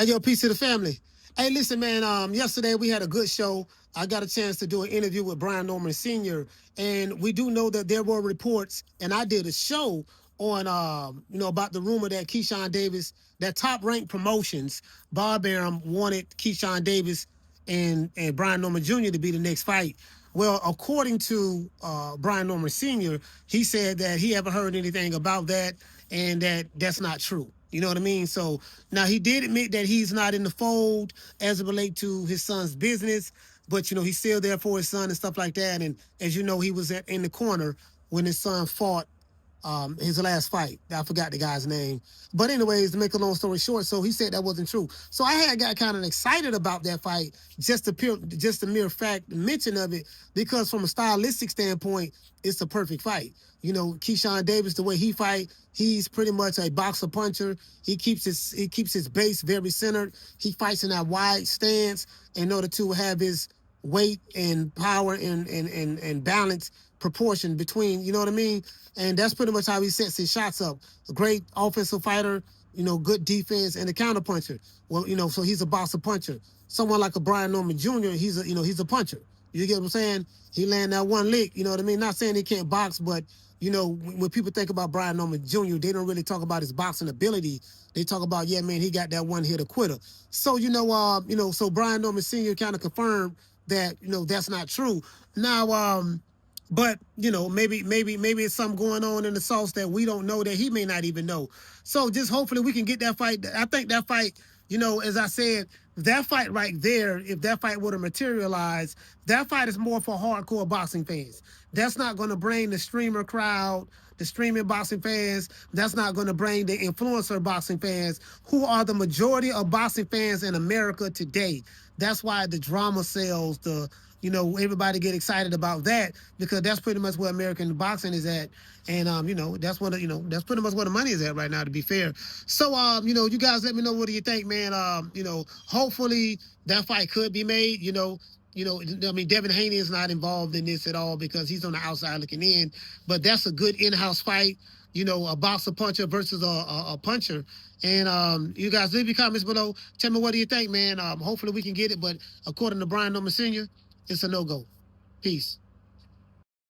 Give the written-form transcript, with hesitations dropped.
Hey, yo, peace to the family. Hey, listen, man. Yesterday we had a good show. I got a chance to do an interview with Brian Norman Sr. And we do know that there were reports, and I did a show on, about the rumor that Keyshawn Davis, that Top Rank Promotions, Bob Arum wanted Keyshawn Davis and Brian Norman Jr. to be the next fight. Well, according to Brian Norman Sr., he said that he haven't heard anything about that and that that's not true. You know what I mean? So now he did admit that he's not in the fold as it relates to his son's business, but he's still there for his son and stuff like that. And as you know, he was in the corner when his son fought his last fight. I forgot the guy's name. But anyways, to make a long story short, so he said that wasn't true. So I had got kind of excited about that fight, just the mere fact, mention of it, because from a stylistic standpoint, it's a perfect fight. Keyshawn Davis, the way he fight, he's pretty much a boxer puncher. He keeps his base very centered. He fights in that wide stance in order to have his weight and power and balance proportion between, you know what I mean? And that's pretty much how he sets his shots up. A great offensive fighter, good defense and a counter puncher. Well, so he's a boxer puncher. Someone like a Brian Norman Jr., he's a puncher. You get what I'm saying? He land that one lick, you know what I mean? Not saying he can't box, but when people think about Brian Norman Jr., they don't really talk about his boxing ability. They talk about, yeah, man, he got that one hitter quitter. So, so Brian Norman Sr. kind of confirmed that, that's not true. Now, but maybe it's something going on in the sauce that we don't know, that he may not even know. So just hopefully we can get that fight. I think that fight, as I said, that fight right there, if that fight would have materialized, that fight is more for hardcore boxing fans. That's not going to bring the streamer crowd, the streaming boxing fans. That's not going to bring the influencer boxing fans, who are the majority of boxing fans in America today. That's why the drama sells, everybody get excited about that, because that's pretty much where American boxing is at. And, that's that's pretty much where the money is at right now, to be fair. So, you guys let me know, what do you think, man? Hopefully that fight could be made, I mean, Devin Haney is not involved in this at all because he's on the outside looking in, but that's a good in-house fight, a boxer puncher versus a puncher. And you guys leave your comments below. Tell me, what do you think, man? Hopefully we can get it, but according to Brian Norman Sr., it's a no-go. Peace.